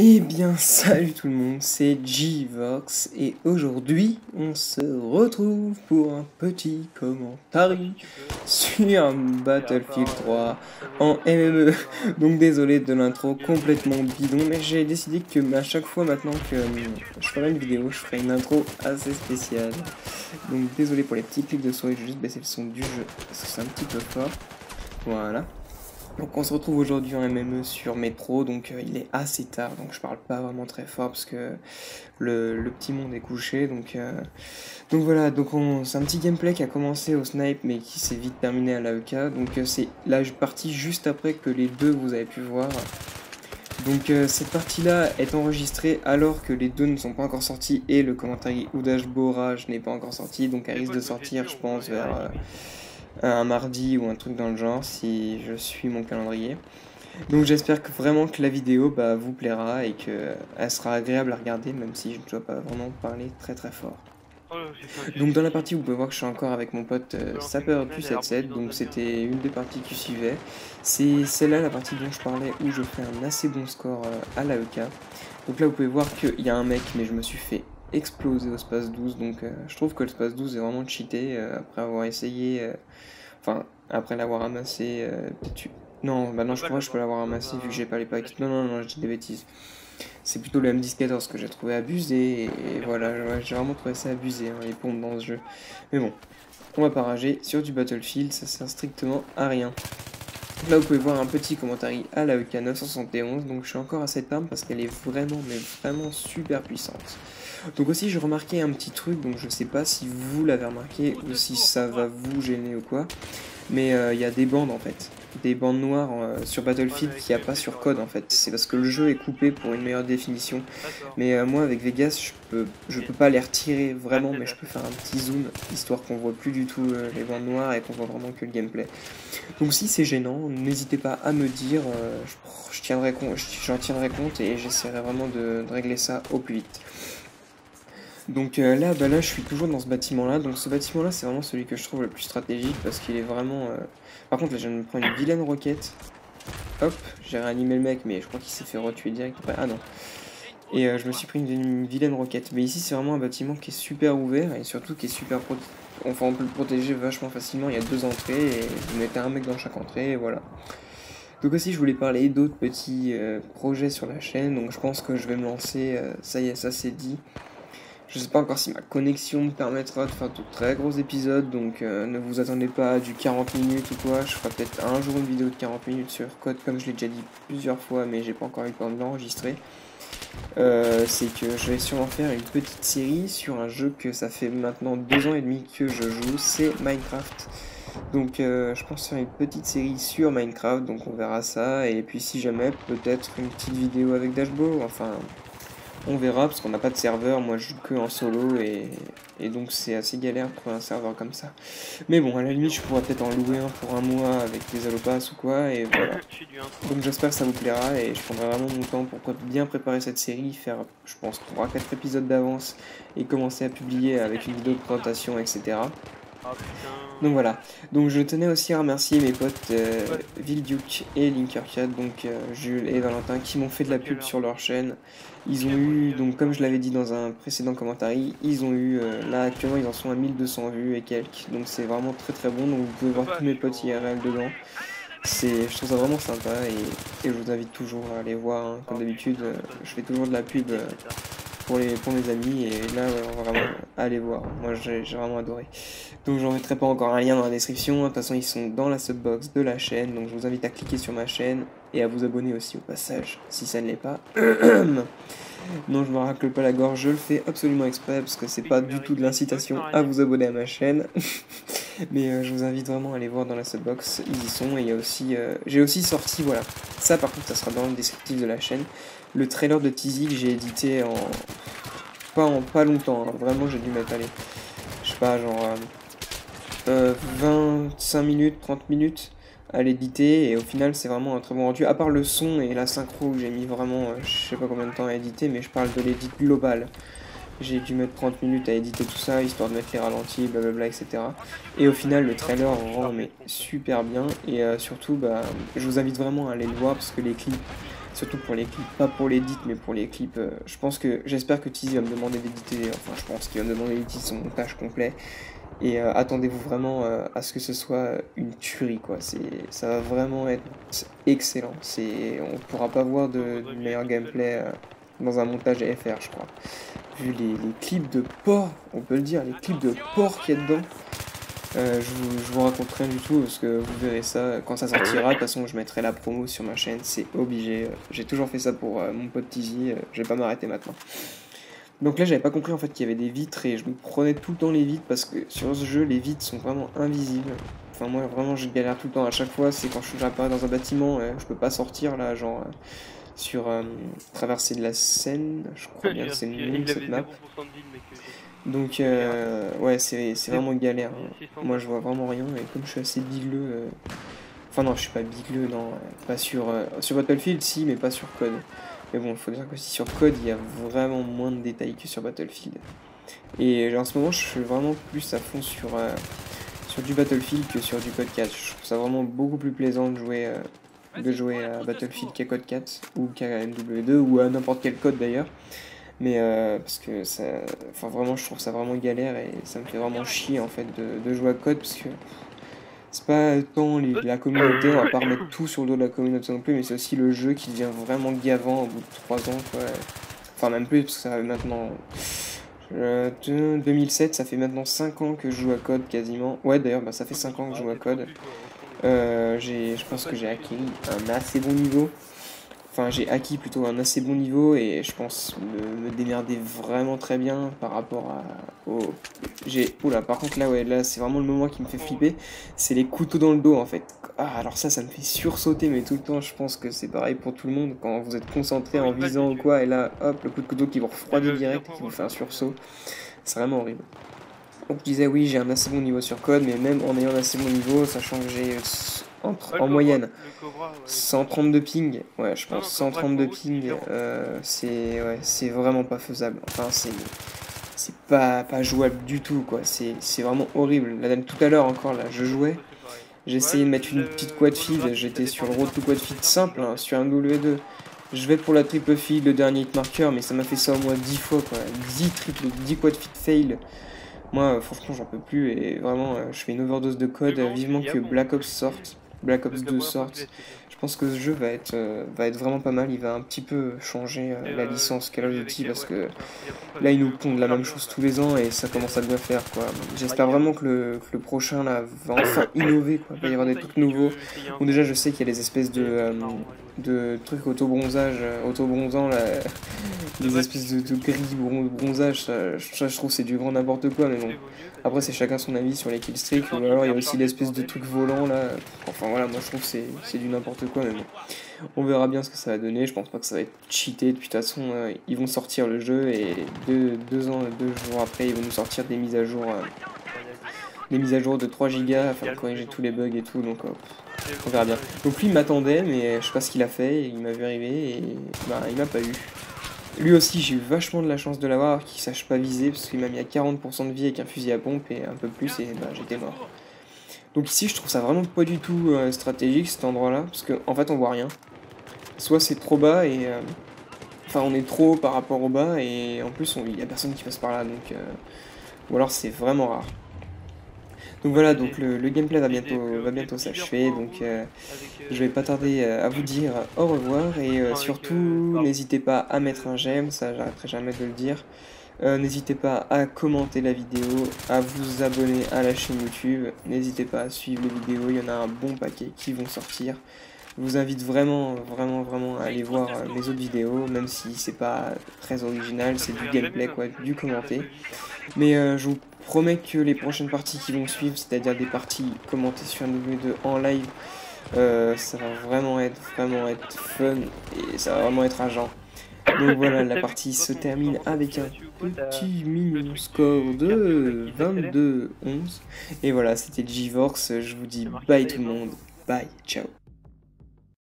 Eh bien, salut tout le monde, c'est Gvox et aujourd'hui on se retrouve pour un petit commentaire sur Battlefield 3 en MME. Donc désolé de l'intro complètement bidon, mais j'ai décidé que à chaque fois maintenant que je ferai une vidéo, je ferai une intro assez spéciale. Donc désolé pour les petits clics de souris, je vais juste baisser le son du jeu parce que c'est un petit peu fort. Voilà. Donc on se retrouve aujourd'hui en MME sur Métro, donc il est assez tard, donc je parle pas vraiment très fort parce que le petit monde est couché, donc voilà, donc c'est un petit gameplay qui a commencé au snipe mais qui s'est vite terminé à l'AEK, donc c'est la partie juste après que les deux vous avez pu voir. Donc cette partie-là est enregistrée alors que les deux ne sont pas encore sortis et le commentaire Oudash Borage n'est pas encore sorti, donc elle risque de sortir je pense vers un mardi ou un truc dans le genre si je suis mon calendrier. Donc j'espère que vraiment que la vidéo vous plaira et qu'elle sera agréable à regarder même si je ne dois pas vraiment parler très très fort. Donc dans la partie vous pouvez voir que je suis encore avec mon pote Sapeur du 77, donc c'était une des parties qui suivait. C'est celle-là la partie dont je parlais où je fais un assez bon score à l'AEK. Donc là vous pouvez voir qu'il y a un mec mais je me suis fait exploser au space 12, donc je trouve que le space 12 est vraiment cheaté après avoir essayé, enfin après l'avoir amassé, peut-être. Non, bah non, je crois que je peux l'avoir amassé vu que j'ai pas les packs. Non, non, non, je dis des bêtises. C'est plutôt le M1014 que j'ai trouvé abusé, et voilà, ouais, j'ai vraiment trouvé ça abusé, hein, les pompes dans ce jeu. Mais bon, on va pas rager, sur du Battlefield, ça sert strictement à rien. Là, vous pouvez voir un petit commentaire à la EK 971, donc je suis encore à cette arme parce qu'elle est vraiment, mais vraiment super puissante. Donc aussi, j'ai remarqué un petit truc, donc je sais pas si vous l'avez remarqué ou si ça va vous gêner ou quoi, mais il y a des bandes en fait. Des bandes noires sur Battlefield qu'il n'y a pas sur Code en fait. C'est parce que le jeu est coupé pour une meilleure définition. Mais moi avec Vegas, je peux pas les retirer vraiment, mais je peux faire un petit zoom histoire qu'on voit plus du tout les bandes noires et qu'on voit vraiment que le gameplay. Donc si c'est gênant, n'hésitez pas à me dire, j'en tiendrai compte et j'essaierai vraiment de régler ça au plus vite. Donc là, je suis toujours dans ce bâtiment-là. Donc ce bâtiment-là, c'est vraiment celui que je trouve le plus stratégique parce qu'il est vraiment... Par contre, là, je viens de me prendre une vilaine roquette. Hop, j'ai réanimé le mec, mais je crois qu'il s'est fait retuer direct après. Ah non. Et je me suis pris une vilaine roquette. Mais ici, c'est vraiment un bâtiment qui est super ouvert et surtout qui est super... Enfin, on peut le protéger vachement facilement. Il y a deux entrées et vous mettez un mec dans chaque entrée et voilà. Donc aussi, je voulais parler d'autres petits projets sur la chaîne. Donc je pense que je vais me lancer. Ça y est, ça c'est dit. Je sais pas encore si ma connexion me permettra de faire de très gros épisodes, donc ne vous attendez pas à du 40 minutes ou quoi. Je ferai peut-être un jour une vidéo de 40 minutes sur Code, comme je l'ai déjà dit plusieurs fois, mais j'ai pas encore eu le temps de l'enregistrer. C'est que je vais sûrement faire une petite série sur un jeu que ça fait maintenant 2 ans et demi que je joue, c'est Minecraft. Donc je pense faire une petite série sur Minecraft, donc on verra ça, et puis si jamais, peut-être une petite vidéo avec Dashbo, enfin... On verra parce qu'on n'a pas de serveur, moi je joue que en solo et donc c'est assez galère de trouver un serveur comme ça. Mais bon, à la limite je pourrais peut-être en louer un pour un mois avec des allopass ou quoi et voilà. Donc j'espère que ça vous plaira et je prendrai vraiment mon temps pour bien préparer cette série, faire je pense 3-4 épisodes d'avance et commencer à publier avec une vidéo de présentation etc. Donc voilà, donc je tenais aussi à remercier mes potes Vilduke et Linkercat, donc Jules et Valentin, qui m'ont fait de la pub sur leur chaîne. Ils ont eu, donc comme je l'avais dit dans un précédent commentaire, ils ont eu, là actuellement ils en sont à 1200 vues et quelques, donc c'est vraiment très très bon, donc vous pouvez voir tous mes potes IRL dedans. Je trouve ça vraiment sympa et je vous invite toujours à aller voir, hein. Comme d'habitude, je fais toujours de la pub pour mes amis et là on va vraiment aller voir, moi j'ai vraiment adoré. Donc j'en mettrai pas encore un lien dans la description, de toute façon ils sont dans la subbox de la chaîne, donc je vous invite à cliquer sur ma chaîne et à vous abonner aussi au passage si ça ne l'est pas. Non, je me racle pas la gorge, je le fais absolument exprès parce que c'est pas du tout de l'incitation à vous abonner à ma chaîne. Mais je vous invite vraiment à aller voir dans la subbox, ils y sont et il y a aussi j'ai aussi sorti, voilà, ça par contre ça sera dans le descriptif de la chaîne, le trailer de Tizi que j'ai édité en pas longtemps, hein. Vraiment j'ai dû mettre, allez, je sais pas, genre 25 minutes, 30 minutes à l'éditer et au final c'est vraiment un très bon rendu, à part le son et la synchro que j'ai mis vraiment je sais pas combien de temps à éditer, mais je parle de l'édit global. J'ai dû mettre 30 minutes à éditer tout ça, histoire de mettre les ralentis, blablabla, etc. Et au final, le trailer rend mais super bien. Et surtout, bah, je vous invite vraiment à aller le voir parce que les clips, surtout pour les clips, pas pour l'édit, mais pour les clips, j'espère que Tizi va me demander d'éditer, enfin, je pense qu'il va me demander d'éditer son montage complet. Et attendez-vous vraiment à ce que ce soit une tuerie, quoi. Ça va vraiment être excellent. On pourra pas voir de meilleur gameplay dans un montage FR, je crois. Vu les clips de porc, on peut le dire, les clips de porc qu'il y a dedans. Je vous raconte rien du tout parce que vous verrez ça quand ça sortira. De toute façon, je mettrai la promo sur ma chaîne, c'est obligé. J'ai toujours fait ça pour mon pote Tizi, je vais pas m'arrêter maintenant. Donc là, j'avais pas compris en fait qu'il y avait des vitres et je me prenais tout le temps les vitres parce que sur ce jeu, les vitres sont vraiment invisibles. Enfin, moi, vraiment, je galère tout le temps. À chaque fois, c'est quand j'apparais dans un bâtiment, je peux pas sortir là, genre sur traverser de la Seine. Je crois bien que c'est le nom de cette map. Donc, ouais, c'est vraiment galère. Moi, je vois vraiment rien et comme je suis assez bigleux. Enfin, non, je suis pas bigleux, non, pas sur Battlefield, si, mais pas sur Code. Mais bon, il faut dire qu'aussi sur Code, il y a vraiment moins de détails que sur Battlefield. Et en ce moment, je suis vraiment plus à fond sur du Battlefield que sur du Code 4. Je trouve ça vraiment beaucoup plus plaisant de jouer à Battlefield qu'à Code 4 ou qu'à MW2 ou à n'importe quel code d'ailleurs. Mais parce que ça, enfin vraiment, je trouve ça vraiment galère et ça me fait vraiment chier en fait de jouer à Code parce que c'est pas tant la communauté, on va pas remettre tout sur le dos de la communauté non plus, mais c'est aussi le jeu qui devient vraiment gavant au bout de 3 ans, quoi. Enfin, même plus, parce que ça fait maintenant... 2007, ça fait maintenant 5 ans que je joue à Code, quasiment. Ouais, d'ailleurs, bah, ça fait 5 ans que je joue à Code. Je pense que j'ai acquis un assez bon niveau. Enfin, j'ai acquis plutôt un assez bon niveau et je pense me démerder vraiment très bien par rapport au... Oula, par contre là, ouais, là c'est vraiment le moment qui me fait flipper, c'est les couteaux dans le dos en fait. Ah, alors ça me fait sursauter, mais tout le temps, je pense que c'est pareil pour tout le monde, quand vous êtes concentré en visant ou quoi, et là, hop, le coup de couteau qui vous refroidit direct et qui vous fait un sursaut, c'est vraiment horrible. Donc je disais, oui, j'ai un assez bon niveau sur Code, mais même en ayant un assez bon niveau, sachant que j'ai en moyenne 132 ping, ouais, je pense 132 ping, c'est vraiment pas faisable. Enfin, c'est pas jouable du tout, quoi. C'est vraiment horrible. Là, tout à l'heure encore, là, je jouais. J'ai essayé de mettre une petite quad feed. J'étais sur le road to quad feed simple, hein, sur un W2. Je vais pour la triple feed, le dernier hit marker, mais ça m'a fait ça au moins 10 fois, quoi. 10 quad feed fail. Moi, franchement, j'en peux plus et vraiment, je fais une overdose de code. Vivement que Black Ops sorte, Black Ops 2 sorte. Je pense que ce jeu va être vraiment pas mal. Il va un petit peu changer la licence Call of Duty parce que là, ils nous pondent la même chose tous les ans et ça commence à bien faire, quoi. J'espère vraiment que le prochain là va enfin innover, quoi. Il va y avoir des trucs nouveaux. Bon, déjà, je sais qu'il y a les espèces de trucs auto-bronzant là. Des espèces de gris bronzage, ça, je trouve c'est du grand n'importe quoi, mais bon. Après, c'est chacun son avis sur les killstreaks, ou alors il y a aussi l'espèce de truc volant là. Enfin voilà, moi je trouve que c'est du n'importe quoi, mais bon. On verra bien ce que ça va donner. Je pense pas que ça va être cheaté. Puis de toute façon, ils vont sortir le jeu et 2 jours après, ils vont nous sortir des mises à jour de 3 gigas afin de corriger tous les bugs et tout. Donc on verra bien. Donc lui il m'attendait, mais je sais pas ce qu'il a fait. Il m'a vu arriver et bah il m'a pas eu. Lui aussi, j'ai eu vachement de la chance de l'avoir, qu'il sache pas viser, parce qu'il m'a mis à 40% de vie avec un fusil à pompe et un peu plus, et bah, j'étais mort. Donc ici, je trouve ça vraiment pas du tout stratégique, cet endroit-là, parce qu'en fait, on voit rien. Soit c'est trop bas, et... Enfin, on est trop haut par rapport au bas, et en plus, il y a personne qui passe par là, donc... Ou alors, c'est vraiment rare. Donc voilà, donc le gameplay va bientôt s'achever, donc je vais pas tarder à vous dire au revoir, et surtout n'hésitez pas à mettre un j'aime, ça j'arrêterai jamais de le dire. N'hésitez pas à commenter la vidéo, à vous abonner à la chaîne YouTube, n'hésitez pas à suivre les vidéos, il y en a un bon paquet qui vont sortir. Je vous invite vraiment à aller voir mes autres vidéos, même si c'est pas très original, c'est du gameplay, quoi, du commenté. Mais je vous promets que les prochaines parties qui vont suivre, c'est-à-dire des parties commentées sur un W2 en live, ça va vraiment être fun et ça va vraiment être agent. Donc voilà, la partie se termine avec un petit mini score de 22-11. Et voilà, c'était GeForce, je vous dis bye tout le monde, bye, ciao.